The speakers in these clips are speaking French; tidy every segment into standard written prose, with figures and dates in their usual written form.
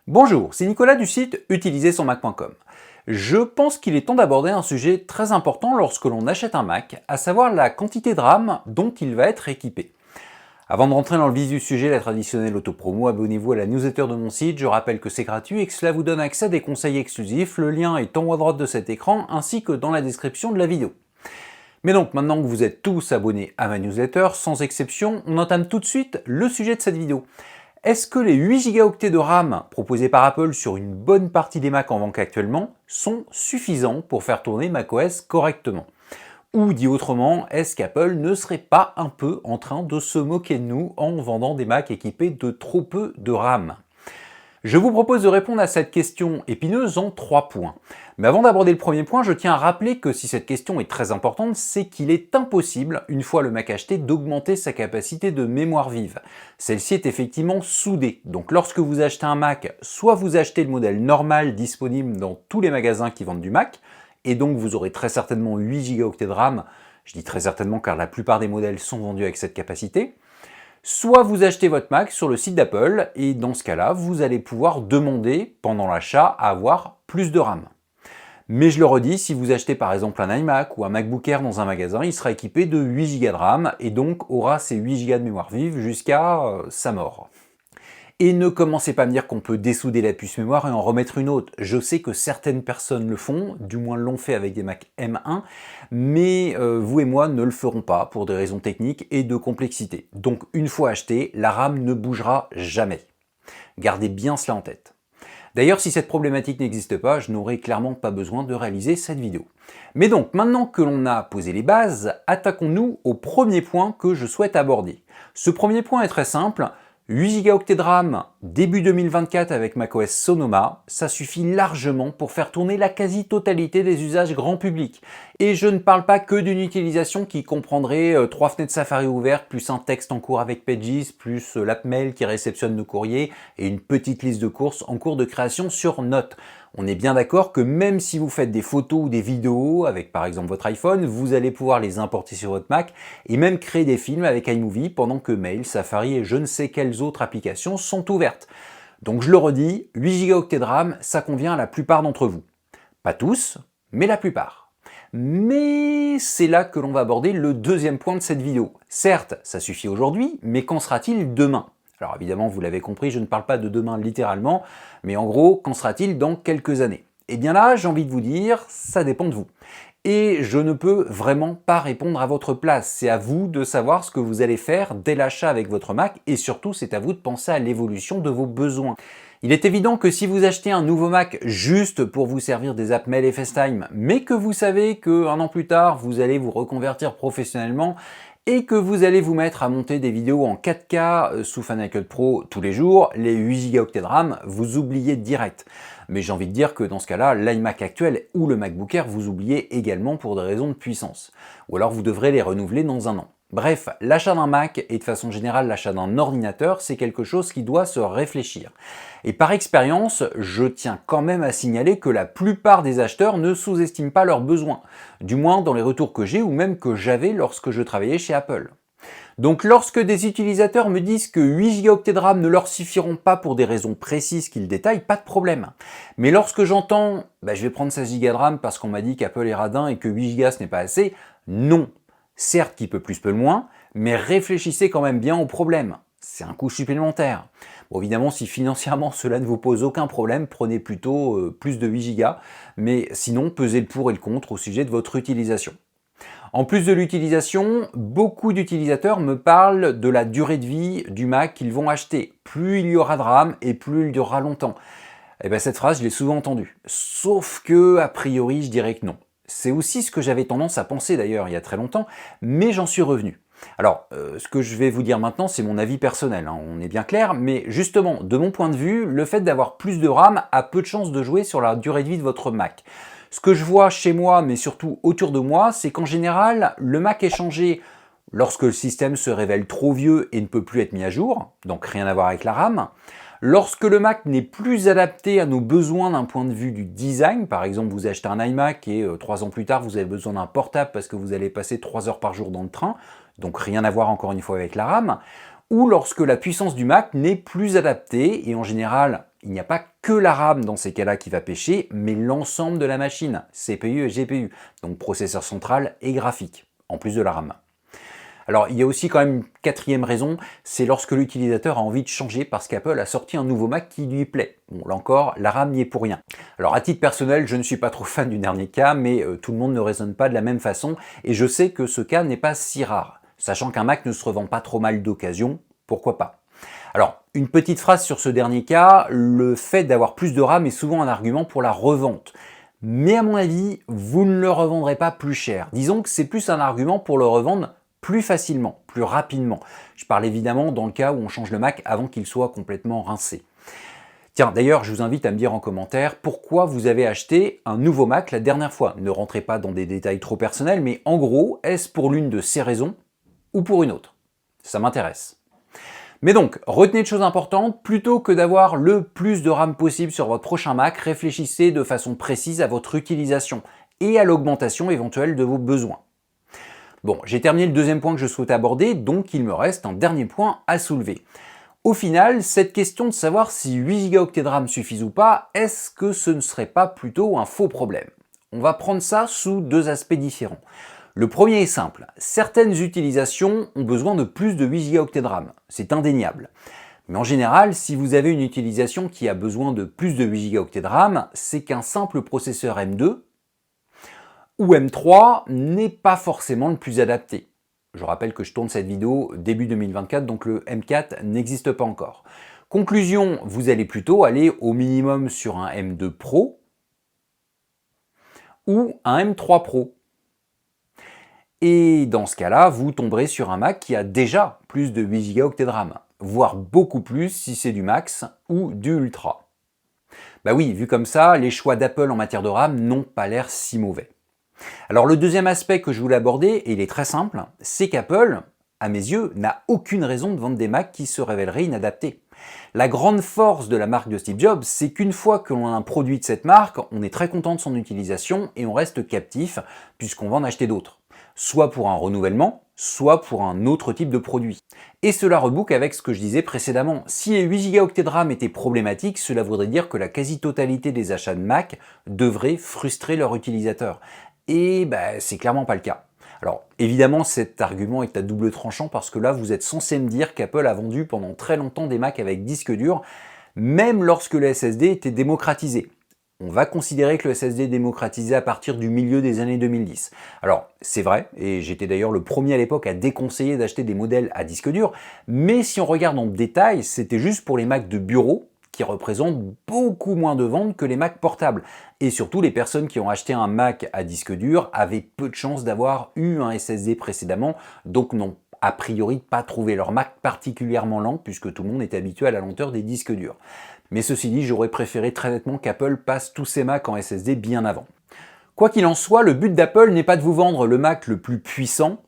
Bonjour, c'est Nicolas du site utilisersonmac.com. Je pense qu'il est temps d'aborder un sujet très important lorsque l'on achète un Mac, à savoir la quantité de RAM dont il va être équipé. Avant de rentrer dans le vif du sujet, la traditionnelle autopromo, abonnez-vous à la newsletter de mon site, je rappelle que c'est gratuit et que cela vous donne accès à des conseils exclusifs, le lien est en haut à droite de cet écran ainsi que dans la description de la vidéo. Mais donc, maintenant que vous êtes tous abonnés à ma newsletter, sans exception, on entame tout de suite le sujet de cette vidéo. Est-ce que les 8 Go de RAM proposés par Apple sur une bonne partie des Mac en vente actuellement sont suffisants pour faire tourner macOS correctement? Ou dit autrement, est-ce qu'Apple ne serait pas un peu en train de se moquer de nous en vendant des Macs équipés de trop peu de RAM? Je vous propose de répondre à cette question épineuse en 3 points. Mais avant d'aborder le premier point, je tiens à rappeler que si cette question est très importante, c'est qu'il est impossible, une fois le Mac acheté, d'augmenter sa capacité de mémoire vive. Celle-ci est effectivement soudée. Donc lorsque vous achetez un Mac, soit vous achetez le modèle normal disponible dans tous les magasins qui vendent du Mac, et donc vous aurez très certainement 8 Go de RAM, je dis très certainement car la plupart des modèles sont vendus avec cette capacité, soit vous achetez votre Mac sur le site d'Apple et dans ce cas-là, vous allez pouvoir demander pendant l'achat à avoir plus de RAM. Mais je le redis, si vous achetez par exemple un iMac ou un MacBook Air dans un magasin, il sera équipé de 8 Go de RAM et donc aura ces 8 Go de mémoire vive jusqu'à sa mort. Et ne commencez pas à me dire qu'on peut dessouder la puce mémoire et en remettre une autre. Je sais que certaines personnes le font, du moins l'ont fait avec des Mac M1, mais vous et moi ne le ferons pas pour des raisons techniques et de complexité. Donc une fois acheté, la RAM ne bougera jamais. Gardez bien cela en tête. D'ailleurs, si cette problématique n'existe pas, je n'aurai clairement pas besoin de réaliser cette vidéo. Mais donc, maintenant que l'on a posé les bases, attaquons-nous au premier point que je souhaite aborder. Ce premier point est très simple. 8 Go de RAM début 2024 avec macOS Sonoma, ça suffit largement pour faire tourner la quasi-totalité des usages grand public. Et je ne parle pas que d'une utilisation qui comprendrait 3 fenêtres Safari ouvertes, plus un texte en cours avec Pages, plus l'app Mail qui réceptionne nos courriers et une petite liste de courses en cours de création sur Notes. On est bien d'accord que même si vous faites des photos ou des vidéos avec par exemple votre iPhone, vous allez pouvoir les importer sur votre Mac et même créer des films avec iMovie pendant que Mail, Safari et je ne sais quelles autres applications sont ouvertes. Donc je le redis, 8 Go de RAM, ça convient à la plupart d'entre vous. Pas tous, mais la plupart. Mais c'est là que l'on va aborder le deuxième point de cette vidéo. Certes, ça suffit aujourd'hui, mais qu'en sera-t-il demain? Alors évidemment, vous l'avez compris, je ne parle pas de demain littéralement, mais en gros, qu'en sera-t-il dans quelques années? Eh bien là, j'ai envie de vous dire, ça dépend de vous. Et je ne peux vraiment pas répondre à votre place. C'est à vous de savoir ce que vous allez faire dès l'achat avec votre Mac et surtout, c'est à vous de penser à l'évolution de vos besoins. Il est évident que si vous achetez un nouveau Mac juste pour vous servir des apps Mail et FaceTime, mais que vous savez qu'un an plus tard, vous allez vous reconvertir professionnellement et que vous allez vous mettre à monter des vidéos en 4K sous Final Cut Pro tous les jours, les 8 Go de RAM, vous oubliez direct. Mais j'ai envie de dire que dans ce cas-là, l'iMac actuel ou le MacBook Air, vous oubliez également pour des raisons de puissance. Ou alors vous devrez les renouveler dans un an. Bref, l'achat d'un Mac et de façon générale l'achat d'un ordinateur, c'est quelque chose qui doit se réfléchir. Et par expérience, je tiens quand même à signaler que la plupart des acheteurs ne sous-estiment pas leurs besoins. Du moins dans les retours que j'ai ou même que j'avais lorsque je travaillais chez Apple. Donc lorsque des utilisateurs me disent que 8 Go de RAM ne leur suffiront pas pour des raisons précises qu'ils détaillent, pas de problème. Mais lorsque j'entends je vais prendre 16 Go de RAM parce qu'on m'a dit qu'Apple est radin et que 8 Go ce n'est pas assez, non. Certes qui peut plus peut le moins, mais réfléchissez quand même bien au problème. C'est un coût supplémentaire. Bon évidemment si financièrement cela ne vous pose aucun problème, prenez plutôt plus de 8 Go, mais sinon pesez le pour et le contre au sujet de votre utilisation. En plus de l'utilisation, beaucoup d'utilisateurs me parlent de la durée de vie du Mac qu'ils vont acheter. Plus il y aura de RAM et plus il durera longtemps. Et bien cette phrase, je l'ai souvent entendue. Sauf que, a priori, je dirais que non. C'est aussi ce que j'avais tendance à penser d'ailleurs il y a très longtemps, mais j'en suis revenu. Alors, ce que je vais vous dire maintenant, c'est mon avis personnel, hein, on est bien clair, mais justement, de mon point de vue, le fait d'avoir plus de RAM a peu de chances de jouer sur la durée de vie de votre Mac. Ce que je vois chez moi, mais surtout autour de moi, c'est qu'en général, le Mac est changé lorsque le système se révèle trop vieux et ne peut plus être mis à jour, donc rien à voir avec la RAM. Lorsque le Mac n'est plus adapté à nos besoins d'un point de vue du design, par exemple vous achetez un iMac et 3 ans plus tard vous avez besoin d'un portable parce que vous allez passer 3 heures par jour dans le train, donc rien à voir encore une fois avec la RAM, ou lorsque la puissance du Mac n'est plus adaptée, et en général il n'y a pas que la RAM dans ces cas-là qui va pêcher, mais l'ensemble de la machine, CPU et GPU, donc processeur central et graphique, en plus de la RAM. Alors il y a aussi quand même une quatrième raison, c'est lorsque l'utilisateur a envie de changer parce qu'Apple a sorti un nouveau Mac qui lui plaît. Bon là encore, la RAM n'y est pour rien. Alors à titre personnel, je ne suis pas trop fan du dernier cas, mais tout le monde ne raisonne pas de la même façon, et je sais que ce cas n'est pas si rare. Sachant qu'un Mac ne se revend pas trop mal d'occasion, pourquoi pas? Alors, une petite phrase sur ce dernier cas, le fait d'avoir plus de RAM est souvent un argument pour la revente. Mais à mon avis, vous ne le revendrez pas plus cher. Disons que c'est plus un argument pour le revendre plus facilement, plus rapidement. Je parle évidemment dans le cas où on change le Mac avant qu'il soit complètement rincé. Tiens, d'ailleurs, je vous invite à me dire en commentaire pourquoi vous avez acheté un nouveau Mac la dernière fois. Ne rentrez pas dans des détails trop personnels, mais en gros, est-ce pour l'une de ces raisons ou pour une autre? Ça m'intéresse. Mais donc, retenez de choses importantes, plutôt que d'avoir le plus de RAM possible sur votre prochain Mac, réfléchissez de façon précise à votre utilisation et à l'augmentation éventuelle de vos besoins. Bon, j'ai terminé le deuxième point que je souhaitais aborder, donc il me reste un dernier point à soulever. Au final, cette question de savoir si 8 Go de RAM suffisent ou pas, est-ce que ce ne serait pas plutôt un faux problème? On va prendre ça sous deux aspects différents. Le premier est simple, certaines utilisations ont besoin de plus de 8 Go de RAM, c'est indéniable. Mais en général, si vous avez une utilisation qui a besoin de plus de 8 Go de RAM, c'est qu'un simple processeur M2 ou M3 n'est pas forcément le plus adapté. Je rappelle que je tourne cette vidéo début 2024, donc le M4 n'existe pas encore. Conclusion, vous allez plutôt aller au minimum sur un M2 Pro ou un M3 Pro. Et dans ce cas-là, vous tomberez sur un Mac qui a déjà plus de 8 Go de RAM, voire beaucoup plus si c'est du Max ou du Ultra. Bah oui, vu comme ça, les choix d'Apple en matière de RAM n'ont pas l'air si mauvais. Alors le deuxième aspect que je voulais aborder, et il est très simple, c'est qu'Apple, à mes yeux, n'a aucune raison de vendre des Macs qui se révéleraient inadaptés. La grande force de la marque de Steve Jobs, c'est qu'une fois que l'on a un produit de cette marque, on est très content de son utilisation et on reste captif puisqu'on va en acheter d'autres. Soit pour un renouvellement, soit pour un autre type de produit. Et cela reboucle avec ce que je disais précédemment. Si les 8 Go de RAM étaient problématiques, cela voudrait dire que la quasi-totalité des achats de Mac devraient frustrer leurs utilisateurs. Et c'est clairement pas le cas. Alors évidemment cet argument est à double tranchant parce que là vous êtes censé me dire qu'Apple a vendu pendant très longtemps des Mac avec disque dur, même lorsque le SSD était démocratisé. On va considérer que le SSD est démocratisé à partir du milieu des années 2010. Alors c'est vrai, et j'étais d'ailleurs le premier à l'époque à déconseiller d'acheter des modèles à disque dur, mais si on regarde en détail, c'était juste pour les Mac de bureau, qui représentent beaucoup moins de ventes que les Mac portables. Et surtout, les personnes qui ont acheté un Mac à disque dur avaient peu de chances d'avoir eu un SSD précédemment, donc n'ont a priori pas trouvé leur Mac particulièrement lent, puisque tout le monde est habitué à la lenteur des disques durs. Mais ceci dit, j'aurais préféré très nettement qu'Apple passe tous ses Macs en SSD bien avant. Quoi qu'il en soit, le but d'Apple n'est pas de vous vendre le Mac le plus puissant,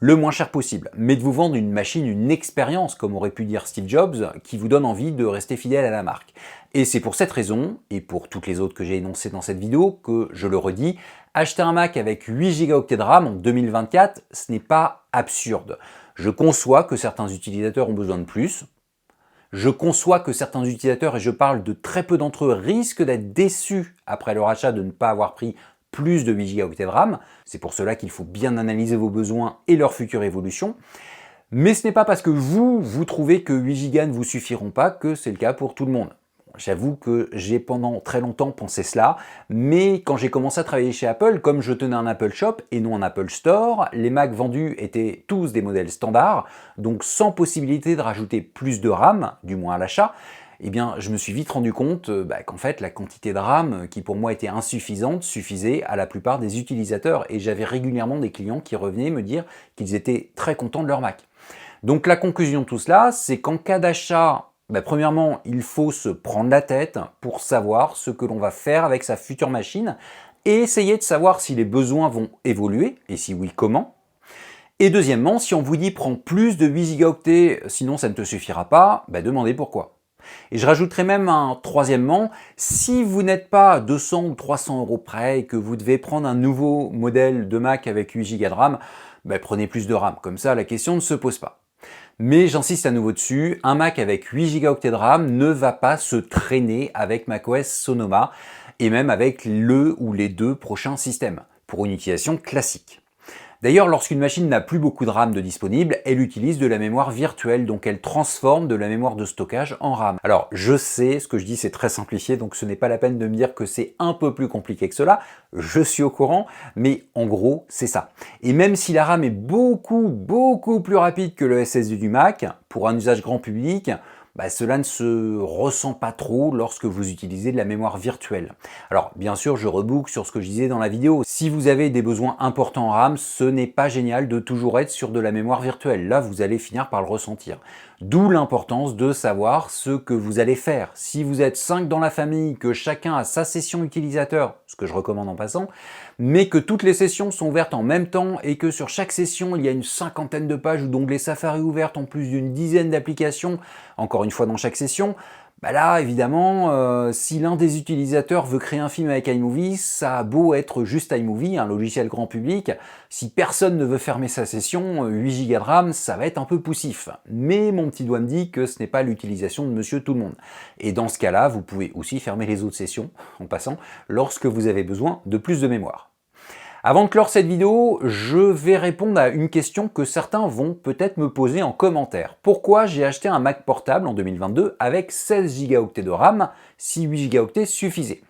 le moins cher possible, mais de vous vendre une machine, une expérience, comme aurait pu dire Steve Jobs, qui vous donne envie de rester fidèle à la marque. Et c'est pour cette raison, et pour toutes les autres que j'ai énoncées dans cette vidéo, que, je le redis, acheter un Mac avec 8 Go de RAM en 2024, ce n'est pas absurde. Je conçois que certains utilisateurs ont besoin de plus, je conçois que certains utilisateurs, et je parle de très peu d'entre eux, risquent d'être déçus après leur achat de ne pas avoir pris plus de 8 Go de RAM. C'est pour cela qu'il faut bien analyser vos besoins et leur future évolution. Mais ce n'est pas parce que vous trouvez que 8 Go ne vous suffiront pas que c'est le cas pour tout le monde. J'avoue que j'ai pendant très longtemps pensé cela, mais quand j'ai commencé à travailler chez Apple, comme je tenais un Apple Shop et non un Apple Store, les Macs vendus étaient tous des modèles standards, donc sans possibilité de rajouter plus de RAM, du moins à l'achat. Eh bien, je me suis vite rendu compte qu'en fait, la quantité de RAM, qui pour moi était insuffisante, suffisait à la plupart des utilisateurs. Et j'avais régulièrement des clients qui revenaient me dire qu'ils étaient très contents de leur Mac. Donc la conclusion de tout cela, c'est qu'en cas d'achat, premièrement, il faut se prendre la tête pour savoir ce que l'on va faire avec sa future machine et essayer de savoir si les besoins vont évoluer, et si oui, comment. Et deuxièmement, si on vous dit « prends plus de 8 gigaoctets, sinon ça ne te suffira pas », demandez pourquoi. Et je rajouterai même un troisièmement, si vous n'êtes pas à 200 ou 300 € près et que vous devez prendre un nouveau modèle de Mac avec 8 Go de RAM, prenez plus de RAM, comme ça la question ne se pose pas. Mais j'insiste à nouveau dessus, un Mac avec 8 Go de RAM ne va pas se traîner avec macOS Sonoma et même avec le ou les deux prochains systèmes, pour une utilisation classique. D'ailleurs, lorsqu'une machine n'a plus beaucoup de RAM de disponible, elle utilise de la mémoire virtuelle, donc elle transforme de la mémoire de stockage en RAM. Alors, je sais, ce que je dis c'est très simplifié, donc ce n'est pas la peine de me dire que c'est un peu plus compliqué que cela, je suis au courant, mais en gros, c'est ça. Et même si la RAM est beaucoup plus rapide que le SSD du Mac, pour un usage grand public, cela ne se ressent pas trop lorsque vous utilisez de la mémoire virtuelle. Alors bien sûr, je reboucle sur ce que je disais dans la vidéo. Si vous avez des besoins importants en RAM, ce n'est pas génial de toujours être sur de la mémoire virtuelle. Là, vous allez finir par le ressentir. D'où l'importance de savoir ce que vous allez faire. Si vous êtes 5 dans la famille, que chacun a sa session utilisateur, ce que je recommande en passant, mais que toutes les sessions sont ouvertes en même temps et que sur chaque session, il y a une cinquantaine de pages ou d'onglets Safari ouverts en plus d'une dizaine d'applications, encore une fois dans chaque session, là, évidemment, si l'un des utilisateurs veut créer un film avec iMovie, ça a beau être juste iMovie, un logiciel grand public, si personne ne veut fermer sa session, 8 Go de RAM, ça va être un peu poussif. Mais mon petit doigt me dit que ce n'est pas l'utilisation de monsieur tout le monde. Et dans ce cas-là, vous pouvez aussi fermer les autres sessions, en passant, lorsque vous avez besoin de plus de mémoire. Avant de clore cette vidéo, je vais répondre à une question que certains vont peut-être me poser en commentaire. Pourquoi j'ai acheté un Mac portable en 2022 avec 16 Go de RAM si 8 Go suffisaient?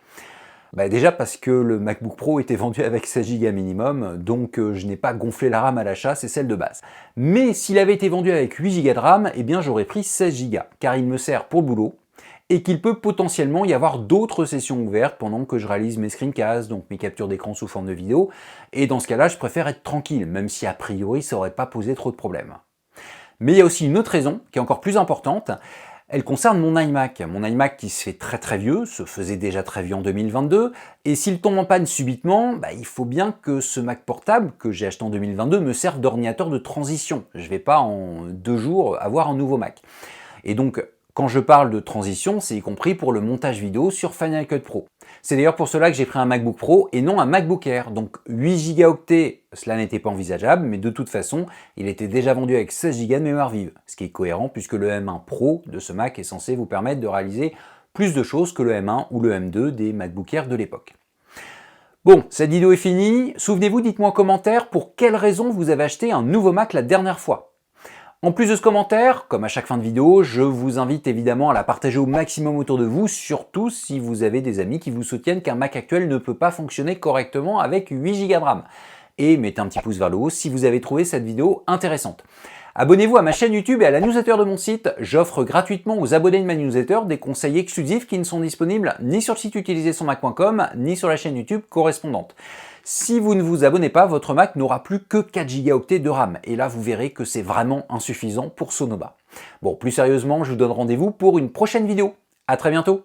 Déjà parce que le MacBook Pro était vendu avec 16 Go minimum, donc je n'ai pas gonflé la RAM à l'achat, c'est celle de base. Mais s'il avait été vendu avec 8 Go de RAM, eh bien j'aurais pris 16 Go, car il me sert pour le boulot, et qu'il peut potentiellement y avoir d'autres sessions ouvertes pendant que je réalise mes screencasts, donc mes captures d'écran sous forme de vidéo, et dans ce cas-là, je préfère être tranquille, même si a priori ça n'aurait pas posé trop de problèmes. Mais il y a aussi une autre raison, qui est encore plus importante, elle concerne mon iMac. Mon iMac qui se fait très vieux, se faisait déjà très vieux en 2022, et s'il tombe en panne subitement, il faut bien que ce Mac portable que j'ai acheté en 2022 me serve d'ordinateur de transition. Je ne vais pas en 2 jours avoir un nouveau Mac. Et donc, quand je parle de transition, c'est y compris pour le montage vidéo sur Final Cut Pro. C'est d'ailleurs pour cela que j'ai pris un MacBook Pro et non un MacBook Air. Donc 8 Go, cela n'était pas envisageable, mais de toute façon, il était déjà vendu avec 16 Go de mémoire vive. Ce qui est cohérent puisque le M1 Pro de ce Mac est censé vous permettre de réaliser plus de choses que le M1 ou le M2 des MacBook Air de l'époque. Bon, cette vidéo est finie. Souvenez-vous, dites-moi en commentaire pour quelle raison vous avez acheté un nouveau Mac la dernière fois. En plus de ce commentaire, comme à chaque fin de vidéo, je vous invite évidemment à la partager au maximum autour de vous, surtout si vous avez des amis qui vous soutiennent qu'un Mac actuel ne peut pas fonctionner correctement avec 8 Go de RAM. Et mettez un petit pouce vers le haut si vous avez trouvé cette vidéo intéressante. Abonnez-vous à ma chaîne YouTube et à la newsletter de mon site. J'offre gratuitement aux abonnés de ma newsletter des conseils exclusifs qui ne sont disponibles ni sur le site utilisersonmac.com ni sur la chaîne YouTube correspondante. Si vous ne vous abonnez pas, votre Mac n'aura plus que 4 Go de RAM. Et là, vous verrez que c'est vraiment insuffisant pour Sonoma. Bon, plus sérieusement, je vous donne rendez-vous pour une prochaine vidéo. À très bientôt.